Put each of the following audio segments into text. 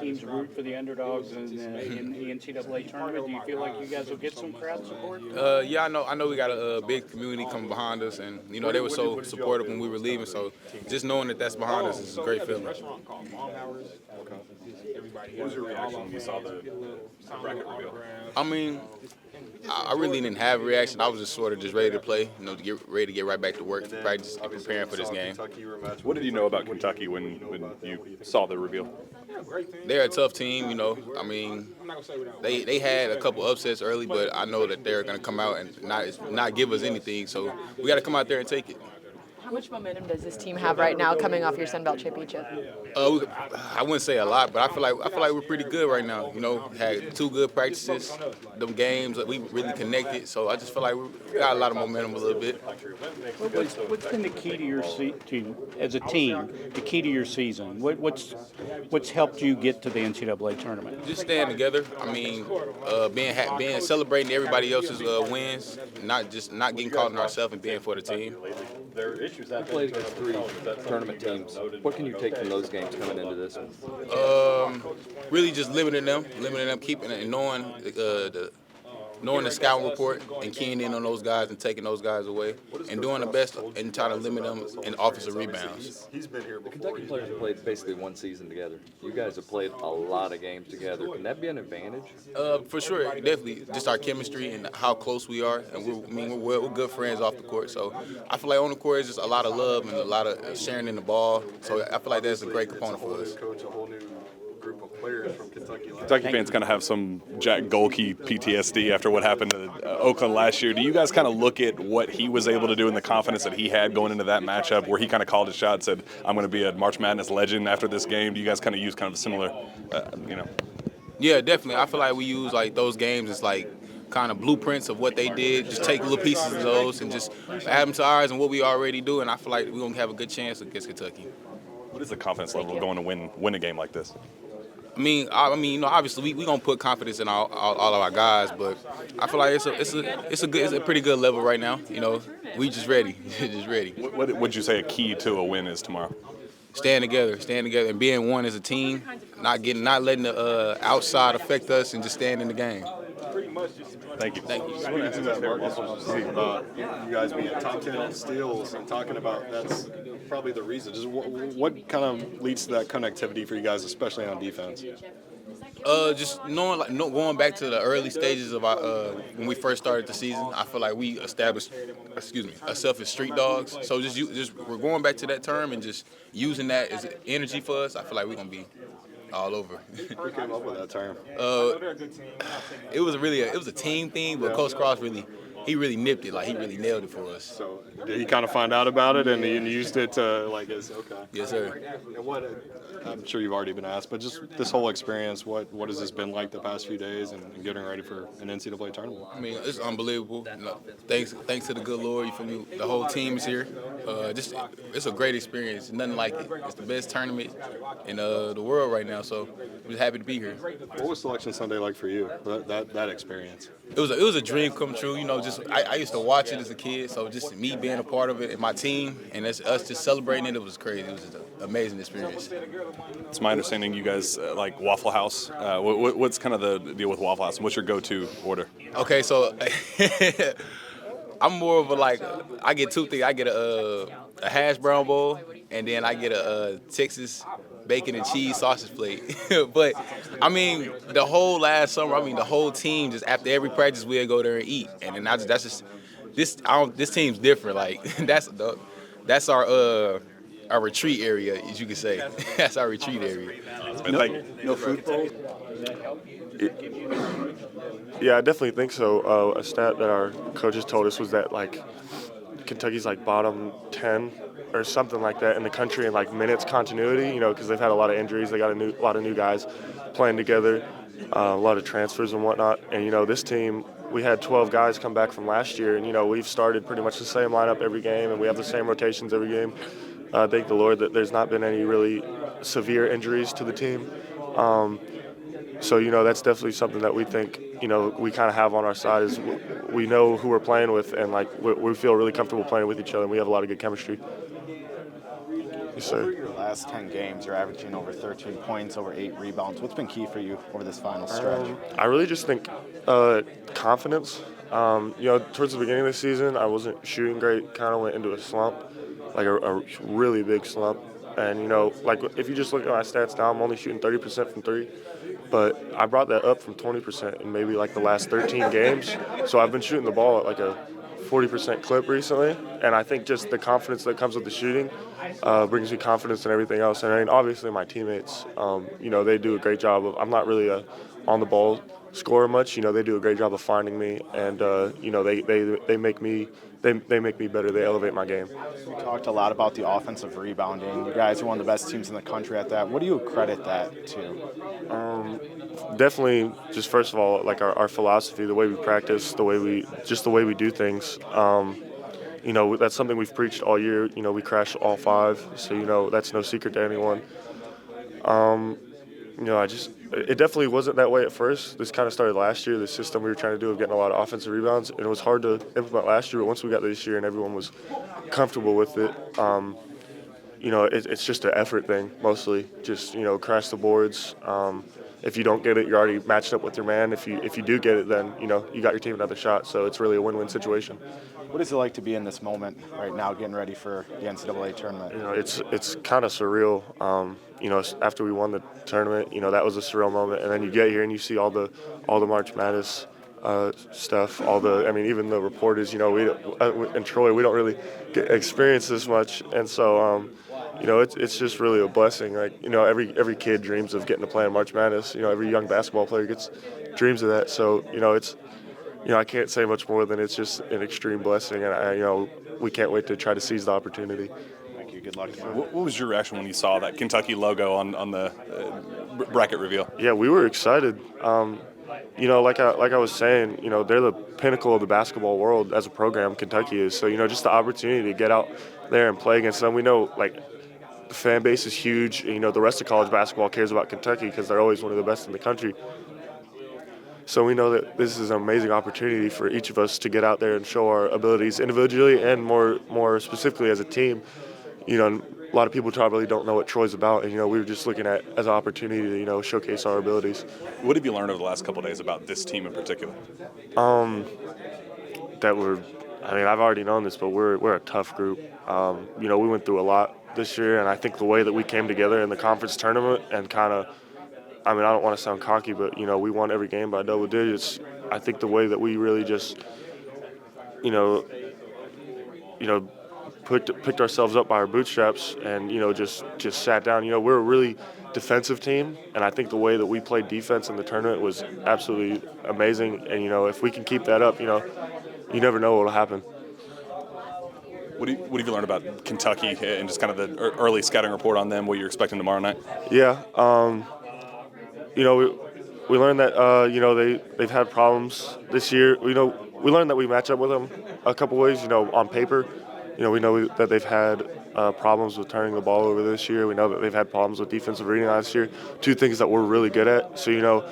teams root for the underdogs in the NCAA tournament. Do you feel like you guys will get some crowd support? Yeah, I know we got a big community coming behind us, and they were so supportive when we were leaving. So just knowing that that's behind us is a great feeling. What was your reaction when you saw the bracket reveal? I mean, I really didn't have a reaction. I was just sort of just ready to play, ready to get right back to work, practice, and preparing for this game. What did you know about Kentucky when you saw the reveal? They're a tough team, I mean, they had a couple upsets early, but I know that they're going to come out and not give us anything. So we got to come out there and take it. How much momentum does this team have right now coming off your Sun Belt championship? I wouldn't say a lot, but I feel like we're pretty good right now. Had 2 good practices, them games we really connected. So I just feel like we got a lot of momentum a little bit. What's been the key to your as a team? The key to your season? What's helped you get to the NCAA tournament? Just staying together. I mean, being celebrating everybody else's wins, not getting caught in ourselves and being for the team. You played against 3 tournament teams. What can you take from those games coming into this one? Really just limiting them, keeping it, and knowing the scouting report and keying in on those guys and taking those guys away and doing the best and trying to limit them in offensive rebounds. The Kentucky players have played basically 1 season together. You guys have played a lot of games together. Can that be an advantage? For sure, definitely. Just our chemistry and how close we are, and we're good friends off the court. So I feel like on the court is just a lot of love and a lot of sharing in the ball. So I feel like that's a great component for us. Group of players from Kentucky. Kentucky fans kind of have some Jack Golke PTSD after what happened to Oakland last year. Do you guys kind of look at what he was able to do and the confidence that he had going into that matchup where he kind of called his shot, said, I'm going to be a March Madness legend after this game? Do you guys kind of use kind of a similar, Yeah, definitely. I feel like we use like those games as like kind of blueprints of what they did. Just take little pieces of those and just add them to ours and what we already do. And I feel like we're going to have a good chance against Kentucky. What is the confidence level going to win a game like this? I mean, obviously we gonna put confidence in all of our guys, but I feel like it's a pretty good level right now. We just ready, just ready. What would you say a key to a win is tomorrow? Staying together, and being one as a team. Not letting the outside affect us, and just staying in the game. Thank you. Thank you. You guys being top 10 in steals and talking about that's probably the reason. Just what kind of leads to that connectivity for you guys, especially on defense? Just knowing, going back to the early stages of our when we first started the season, I feel like we established, ourselves as street dogs. So just we're going back to that term and just using that as energy for us. I feel like we're gonna be all over. Who came up with that term? It was a team thing, but Coach Cross really nipped it. Like he really nailed it for us. So did he kind of find out about it and used it to okay? Yes, sir. And what? I'm sure you've already been asked, but just this whole experience, what has this been like the past few days and getting ready for an NCAA tournament? I mean, it's unbelievable. Thanks to the good Lord, you feel me? The whole team is here. It's a great experience. Nothing like it. It's the best tournament in the world right now. So I'm just happy to be here. What was Selection Sunday like for you? That experience? It was a dream come true. I used to watch it as a kid, so just me being a part of it and my team and us just celebrating it, it was crazy. It was just an amazing experience. It's my understanding you guys like Waffle House. What's kind of the deal with Waffle House, and what's your go-to order? Okay, so I'm more of I get 2 things. I get a hash brown bowl, and then I get a Texas bacon and cheese sausage plate. But I mean, the whole last summer, the whole team just after every practice we'd go there and eat, and then this team's different. Like that's our retreat area, as you could say. That's our retreat area. No food bowl? Yeah, I definitely think so. A stat that our coaches told us was that Kentucky's bottom 10 or something like that in the country in minutes continuity. Because they've had a lot of injuries. They got a lot of new guys playing together, a lot of transfers and whatnot. And this team, we had 12 guys come back from last year, and we've started pretty much the same lineup every game, and we have the same rotations every game. Thank the Lord that there's not been any really severe injuries to the team. So, that's definitely something that we think, we kind of have on our side is we know who we're playing with, and we feel really comfortable playing with each other, and we have a lot of good chemistry. Yes, sir. last 10 games, you're averaging over 13 points, over 8 rebounds. What's been key for you over this final stretch? I really just think confidence. Towards the beginning of the season, I wasn't shooting great, kind of went into a slump, like a really big slump. And, if you just look at my stats now, I'm only shooting 30% from three. But I brought that up from 20% in maybe like the last 13 games. So I've been shooting the ball at like a 40% clip recently. And I think just the confidence that comes with the shooting brings me confidence in everything else. And I mean, obviously my teammates, they do a great job of, I'm not really a on-the-ball scorer much. They do a great job of finding me. And, they make me they make me better. They elevate my game. We talked a lot about the offensive rebounding. You guys are one of the best teams in the country at that. What do you credit that to? Definitely, just first of all, like our philosophy, the way we practice, the way we do things. That's something we've preached all year. We crash all five, so that's no secret to anyone. It definitely wasn't that way at first. This kind of started last year, the system we were trying to do of getting a lot of offensive rebounds. And it was hard to implement last year, but once we got this year and everyone was comfortable with it, it's just an effort thing mostly. Just, crash the boards. If you don't get it, you're already matched up with your man. If you do get it, then, you got your team another shot. So it's really a win-win situation. What is it like to be in this moment right now, getting ready for the NCAA tournament? It's kind of surreal. After we won the tournament, that was a surreal moment. And then you get here and you see all the March Madness stuff. Even the reporters. We in Troy, we don't really experience this much, and so. It's just really a blessing. Like, every kid dreams of getting to play in March Madness. Every young basketball player dreams of that. So, I can't say much more than it's just an extreme blessing, and we can't wait to try to seize the opportunity. Thank you. Good luck. What was your reaction when you saw that Kentucky logo on the bracket reveal? Yeah, we were excited. Like I was saying, they're the pinnacle of the basketball world as a program. Kentucky is. So, just the opportunity to get out there and play against them. We know, the fan base is huge. The rest of college basketball cares about Kentucky because they're always one of the best in the country. So we know that this is an amazing opportunity for each of us to get out there and show our abilities individually and more specifically as a team. A lot of people probably don't know what Troy's about, and we were just looking at as an opportunity to showcase our abilities. What have you learned over the last couple of days about this team in particular? That I've already known this, but we're a tough group. We went through a lot this year, and I think the way that we came together in the conference tournament and I don't want to sound cocky, but, we won every game by double digits. I think the way that we really just, picked ourselves up by our bootstraps and, just sat down. We're a really defensive team, and I think the way that we played defense in the tournament was absolutely amazing. And, if we can keep that up, you never know what will happen. What have you learned about Kentucky and just kind of the early scouting report on them, what you're expecting tomorrow night? Yeah, we learned that, they've had problems this year. We learned that we match up with them a couple ways, on paper. We know that they've had problems with turning the ball over this year. We know that they've had problems with defensive reading last year, two things that we're really good at. So,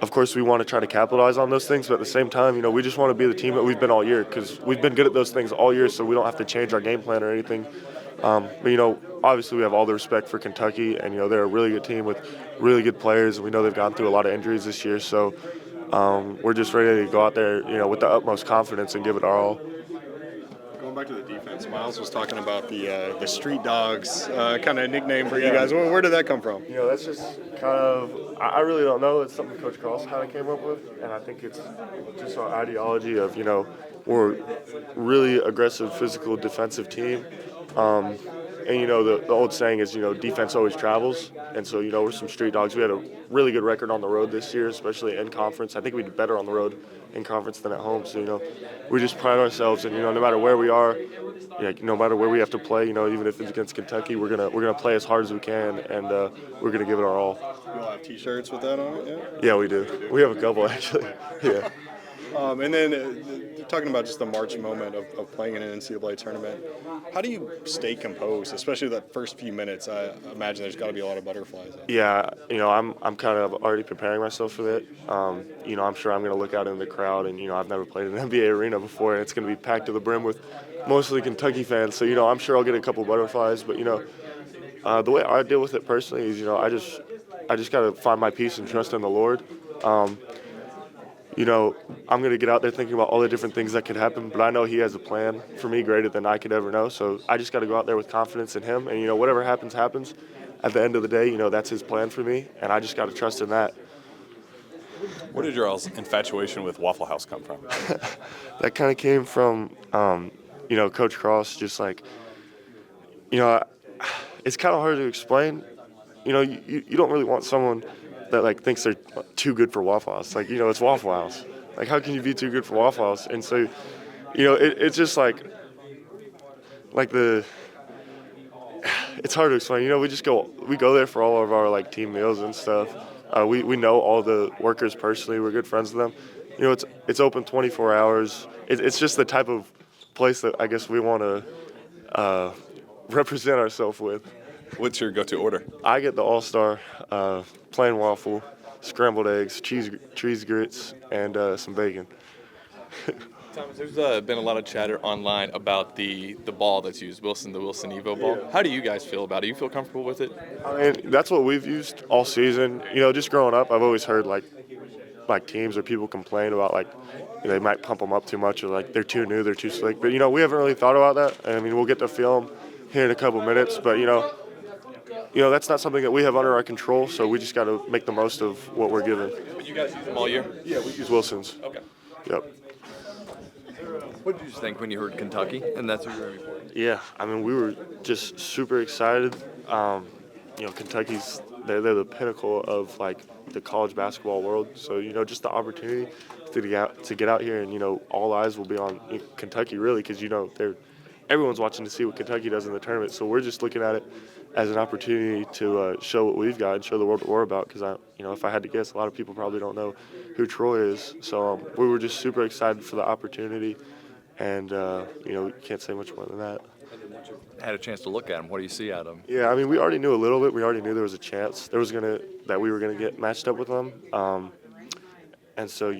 of course, we want to try to capitalize on those things, but at the same time, we just want to be the team that we've been all year because we've been good at those things all year, so we don't have to change our game plan or anything. But, obviously we have all the respect for Kentucky, and, they're a really good team with really good players, and we know they've gone through a lot of injuries this year, so we're just ready to go out there, with the utmost confidence and give it our all. Going back to the defense, Miles was talking about the Street Dogs kind of nickname for you guys. Where did that come from? That's just kind of, I really don't know. It's something Coach Cross kind of came up with, and I think it's just our ideology of, we're a really aggressive, physical, defensive team. And, the old saying is, defense always travels. And so, we're some street dogs. We had a really good record on the road this year, especially in conference. I think we did better on the road in conference than at home. So, we just pride ourselves. And, no matter where we are, no matter where we have to play, even if it's against Kentucky, we're gonna play as hard as we can, and we're going to give it our all. You all have T-shirts with that on it, yeah? Yeah, we do. We have a couple, actually. Yeah. And then talking about just the March moment of playing in an NCAA tournament, how do you stay composed, especially that first few minutes? I imagine there's got to be a lot of butterflies. Yeah, I'm kind of already preparing myself for that. I'm sure I'm going to look out in the crowd, and I've never played in an NBA arena before, and it's going to be packed to the brim with mostly Kentucky fans. So I'm sure I'll get a couple butterflies, but The way I deal with it personally is, I just got to find my peace and trust in the Lord. I'm going to get out there thinking about all the different things that could happen, but I know He has a plan for me greater than I could ever know. So I just got to go out there with confidence in Him. And, whatever happens, happens. At the end of the day, that's His plan for me, and I just got to trust in that. Where did your all's infatuation with Waffle House come from? That kind of came from, Coach Cross, just like, it's kind of hard to explain. You don't really want someone that like thinks they're too good for Waffle House. Like, it's Waffle House. Like, how can you be too good for Waffle House? And so, it's just like it's hard to explain. We go there for all of our like team meals and stuff. We know all the workers personally. We're good friends with them. It's open 24 hours. It's just the type of place that I guess we want to represent ourselves with. What's your go-to order? I get the All-Star, plain waffle, scrambled eggs, cheese grits, and some bacon. Thomas, there's been a lot of chatter online about the ball that's used, the Wilson Evo ball. How do you guys feel about it? Do you feel comfortable with it? I mean, that's what we've used all season. Just growing up, I've always heard like teams or people complain about they might pump them up too much or like they're too new, they're too slick. But we haven't really thought about that. I mean, we'll get to feel them here in a couple minutes, but that's not something that we have under our control. So we just got to make the most of what we're given. But you guys use them all year? Yeah, we use Wilson's. Okay. Yep. What did you think when you heard Kentucky? And that's what you were ready for? Yeah, I mean, we were just super excited. Kentucky's they're the pinnacle of like the college basketball world. So just the opportunity to get out here and all eyes will be on Kentucky really because everyone's watching to see what Kentucky does in the tournament. So we're just looking at it as an opportunity to show what we've got and show the world what we're about. Because if I had to guess, a lot of people probably don't know who Troy is. So we were just super excited for the opportunity. And, can't say much more than that. I had a chance to look at him. What do you see out of him? Yeah, I mean, we already knew a little bit. We already knew there was a chance that we were going to get matched up with them. And so,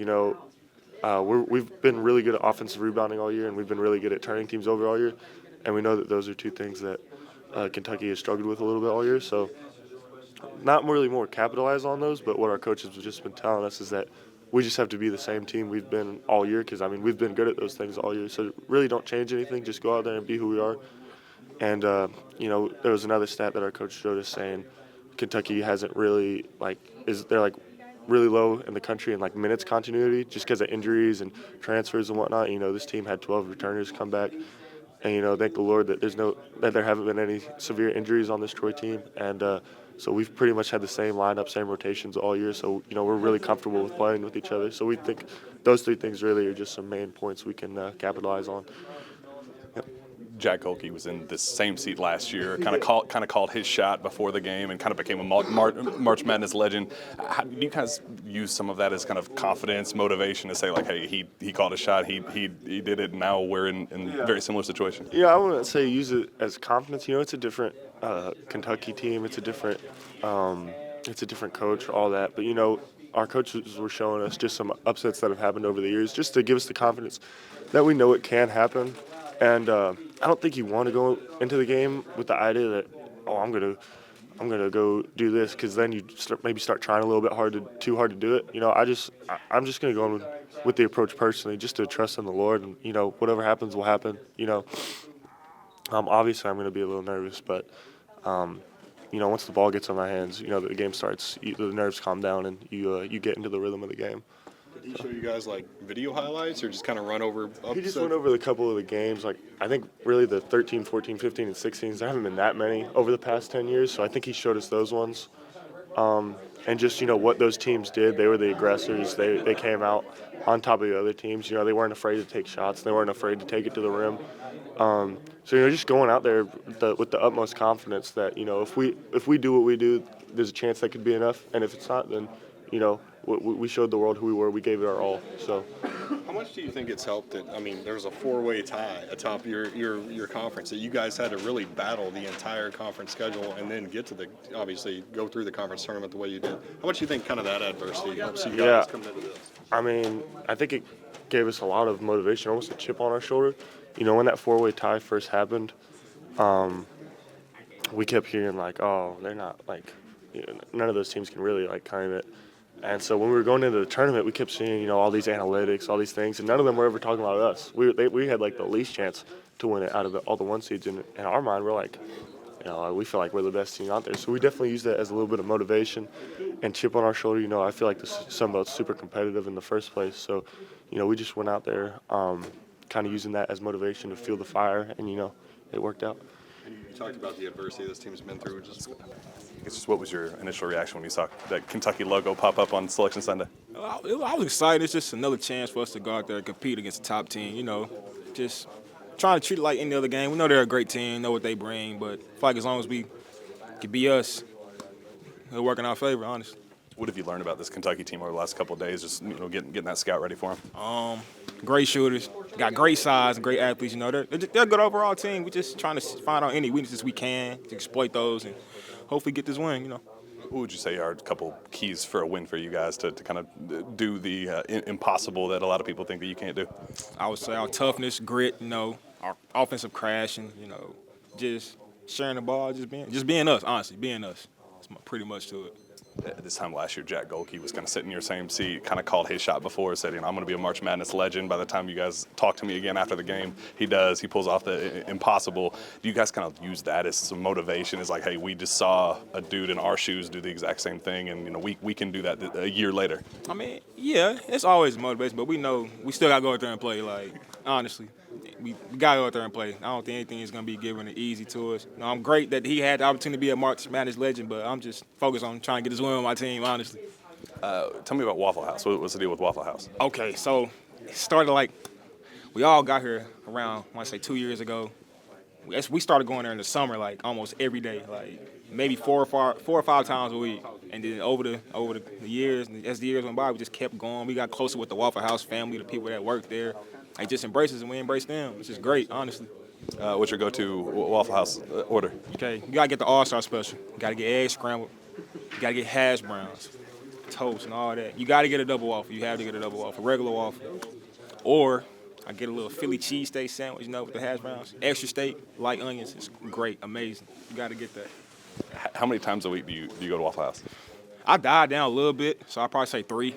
we've been really good at offensive rebounding all year, and we've been really good at turning teams over all year. And we know that those are two things that Kentucky has struggled with a little bit all year. So not really more capitalize on those, but what our coaches have just been telling us is that we just have to be the same team we've been all year because, we've been good at those things all year. So really don't change anything. Just go out there and be who we are. And, there was another stat that our coach showed us saying Kentucky hasn't really, they're really low in the country in, minutes continuity just because of injuries and transfers and whatnot. This team had 12 returners come back. And, thank the Lord that there haven't been any severe injuries on this Troy team. And, so we've pretty much had the same lineup, same rotations all year. So, we're really comfortable with playing with each other. So we think those three things really are just some main points we can capitalize on. Yep. Jack Golke was in this same seat last year, kind of called his shot before the game and kind of became a March Madness legend. How do you guys use some of that as kind of confidence, motivation to say, hey, he called a shot, he did it, and now we're in a very similar situation? Yeah, I wouldn't say use it as confidence. It's a different Kentucky team. It's a different coach, all that. But, our coaches were showing us just some upsets that have happened over the years just to give us the confidence that we know it can happen. And I don't think you want to go into the game with the idea that, I'm gonna go do this, because then you maybe start trying a little bit too hard to do it. I'm just gonna go in with the approach personally, just to trust in the Lord, and whatever happens will happen. Obviously I'm gonna be a little nervous, but once the ball gets on my hands, the game starts, the nerves calm down, and you get into the rhythm of the game. Did he show you guys video highlights or just kind of run over? He just went over a couple of the games. I think really the 13, 14, 15, and 16s, there haven't been that many over the past 10 years. So I think he showed us those ones. And just, what those teams did. They were the aggressors. They came out on top of the other teams. They weren't afraid to take shots. They weren't afraid to take it to the rim. So, just going out there with the utmost confidence that, if we do what we do, there's a chance that could be enough. And if it's not, then, we showed the world who we were. We gave it our all. So, how much do you think it's helped that, there was a four-way tie atop your conference that you guys had to really battle the entire conference schedule and then get to obviously go through the conference tournament the way you did? How much do you think kind of that adversity helps you guys come into this? I think it gave us a lot of motivation, almost a chip on our shoulder. When that four-way tie first happened, we kept hearing like, oh, they're not like, none of those teams can really like claim it. And so when we were going into the tournament, we kept seeing, all these analytics, all these things, and none of them were ever talking about us. We had like the least chance to win it out of all the 1 seeds. In our mind, we're like, we feel like we're the best team out there. So we definitely use that as a little bit of motivation and chip on our shoulder. I feel like the Sunbelt's super competitive in the first place. So, we just went out there kind of using that as motivation to fuel the fire, and, it worked out. And you talked about the adversity this team's been through. What was your initial reaction when you saw that Kentucky logo pop up on Selection Sunday? I was excited. It's just another chance for us to go out there and compete against the top team. Just trying to treat it like any other game. We know they're a great team, know what they bring, but I feel like as long as we can be us, it'll work in our favor, honestly. What have you learned about this Kentucky team over the last couple of days, just getting that scout ready for them? Great shooters, got great size and great athletes. They're a good overall team. We're just trying to find out any weaknesses we can to exploit those and hopefully get this win. What would you say are a couple keys for a win for you guys to kind of do the impossible that a lot of people think that you can't do? I would say our toughness, grit, our offensive crashing, just sharing the ball, just being us, honestly, being us. That's pretty much to it. At this time last year, Jack Golke was kind of sitting in your same seat, kind of called his shot before, said, I'm going to be a March Madness legend. By the time you guys talk to me again after the game, he does. He pulls off the impossible. Do you guys kind of use that as some motivation? It's like, hey, we just saw a dude in our shoes do the exact same thing, and we can do that a year later. I mean, yeah, it's always a motivation, but we know we still got to go out there and play. Like, honestly, we got to go out there and play. I don't think anything is going to be given easy to us. I'm great that he had the opportunity to be a March Madness legend, but I'm just focused on trying to get this win on my team, honestly. Tell me about Waffle House. What's the deal with Waffle House? Okay, so it started like we all got here around, I want to say 2 years ago. We started going there in the summer, like almost every day, like maybe 4 or 5 times a week. And then over the years, as the years went by, we just kept going. We got closer with the Waffle House family, the people that work there. They just embrace us and we embrace them. It's just great, honestly. What's your go-to Waffle House order? Okay, you gotta get the All-Star special. You gotta get eggs scrambled. You gotta get hash browns, toast, and all that. You gotta get a double waffle. You have to get a double waffle, regular waffle. Or I get a little Philly cheesesteak sandwich, with the hash browns. Extra steak, light onions. It's great, amazing. You gotta get that. How many times a week do you go to Waffle House? I died down a little bit, so I'd probably say 3.